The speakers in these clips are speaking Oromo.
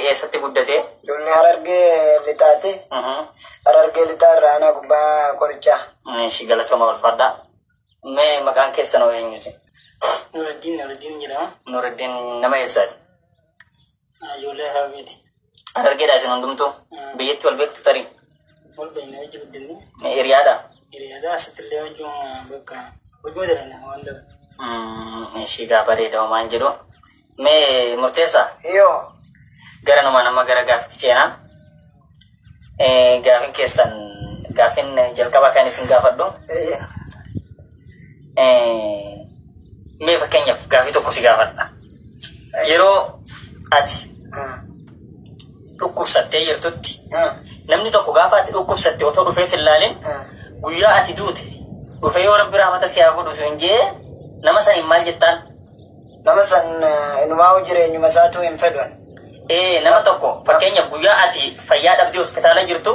eessatti guddate? Ijoollee Harargee lixaati. Harargee lixaa irraa ana gubbaa qorichaa. Shi galatoma walfadhaa. Mee maqaan keessan hoo eenyuti? Nuruddin jedhama. Nuruddin nama eessaati? Ijoollee Harargeeti. Harargeedhaa isin hundumtuu? Biyyatti wal beektu tarii? Wal beekna wajji guddinni. Hiriyaadhaa? Hiriyaadhaa asittillee wajjuma bakka hojii dalana waan dabalu. Shi gaa bareeda homaan jedhu. Mee murteessaa? Yoo. Gara nama nama gara gaafitti ceenaa. Gaafin keessan gaafin jalqaba kan isin gaafadhu. Mee fakkeenyaaf gaafii tokko si gaafadha. Yeroo ati dhukkubsattee jirtutti namni tokko gaafa ati dhukkubsatte otoo dhufee si ilaalin guyyaa ati duute dhufee yoo rabbi rahmata si haa godhu sun jee nama san maal jettaan? Nama san inumaa jireenyuma isaatu hin fedhan. Nama tokko fakkeenyaaf guyyaa ati fayyaa dhabdee hospitaala jirtu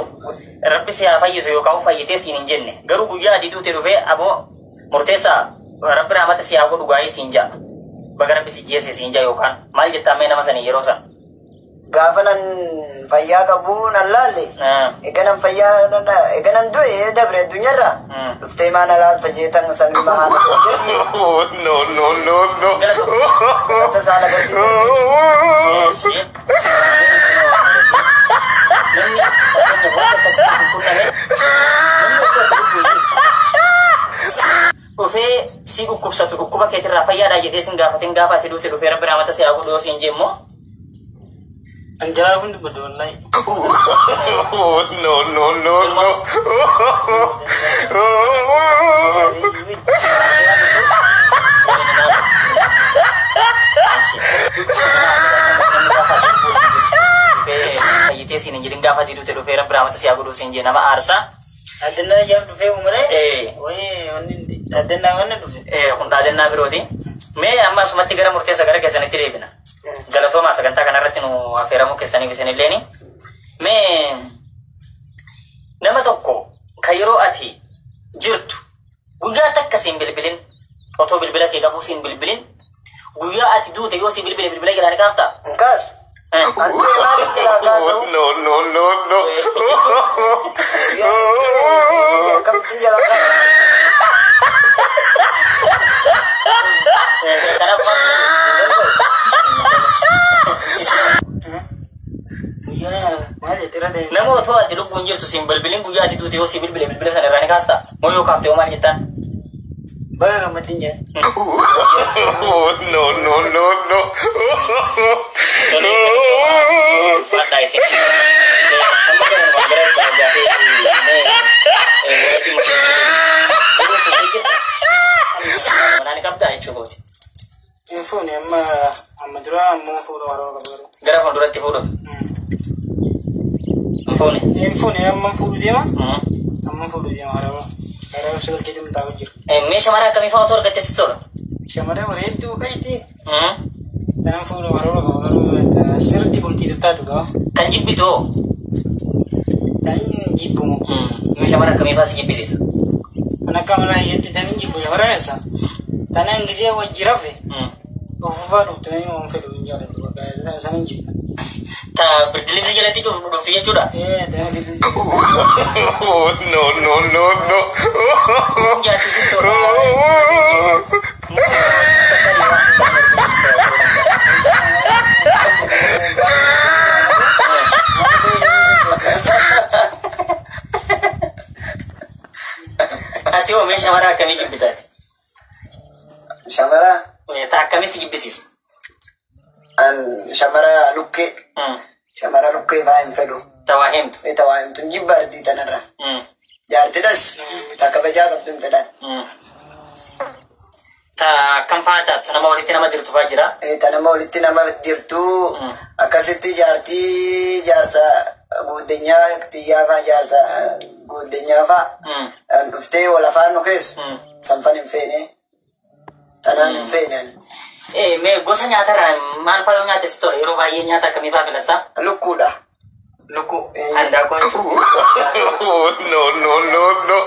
rabbi si haa fayyisu yookaan fayyitee siin hin jenne garuu guyyaa ati duute dhufee aboo murteessaa rabbi rahmata si haa godhu gaa'ii siin jaa baga rabbi si jeese siin jaa yookaan maal jettaan mee nama sanii yeroo san? Gaafa nan fayyaa qabu nan laalle eganan fayyaa eganan du'e dabre addunyaarraa dhuftee maana laalta jeetan san maana no gata saala gatti dhufee si dhukkubsatu dhukkuba keetirraa fayyaadhaa jedhee sin gaafatin gaafa ati duute dhufee rabbi rahmata si haa godhu yoo siin jemmoo Anjala pun dibedollai. No. Ayite sini jadi gafa di dute dufera brama tasi aku dosen je nama Arsa. Adena jam dufe umre. Oye, onin adena mana dufe. Hunda adena biroti. Me amma sumatti gara murtee sagara keessani tireebina. Galatoma sagantaa kanarratti nu affeeramu keessanii bisinilleeni. Me nama tokko kan yeroo ati jirtu guyyaa takka siin bilbilin otoo bilbila kee qabuu siin bilbilin guyyaa ati duute yoo si bilbila jedhani kaafta. Kaas. No. Kamti jala kan. Kenapa? Nama otoo ati lubbuun jirtu siin bilbilin guyyaa ati duute yoo si bilbila sana irraa ni kaasta. Moo yoo kaaftee homaan jettaan? Baga gammatiin jee. No. Fadda isi. Mana ni kabda jechuudha. Infoni amma dura ammoo fuudhu haroo qabu. Gara fuulduratti fuudhu. Infoni amma fuudhu deema. Amma fuudhu deema haroo. Haroo sirrii keetiin taa'u jiru. Meeshaa maraa akkamii fa'aa otoo argatteetti tola? Shamarree bareedduu qayti. Tanaan fuudhu haroo qabu sirriitti bultii taatu qaba. Kan jibbitoo? Tan jibbumu. Meeshaa maraa akkamii fa'aa si jibbisiisa? Ana kamera hiyyatti tan jibbu shamarree keessa. Tanaan gisee wajji rafe. Uffata dhuftanii waan fedhu hin jaalladhu bakka sanin jibba. Ta berdilin jalatti dhuftu jechuudha? No. Ati oo meeshaa maraa akkamii jibbitaati? Shamara. Ta akkamii si jibbisiisa? Shamara lukkee. Shamara lukkee baay'een fedhu. Tawaa himtu. Tawaa himtu jibba ardii tanarra. Jaartiidhas ta kabajaa qabdu hin fedhan. Ta akkam fa'aa taatu nama walitti nama jirtu fa'aa jira? Ta nama walitti nama jirtu akkasitti jaarsa guuddeenyaa xiyyaa fa'aa jaarsa guuddeenyaa fa'aa dhuftee wal afaan nu keessu sanfan hin feene. Tanaan hin feene. Me gosa nyaatarraa maal fa'aa yoo nyaates tola yeroo baay'ee nyaata akkamii fa'aa filatta? Lukkuudha. Lukkuu handaaqqoo jechuudha. No.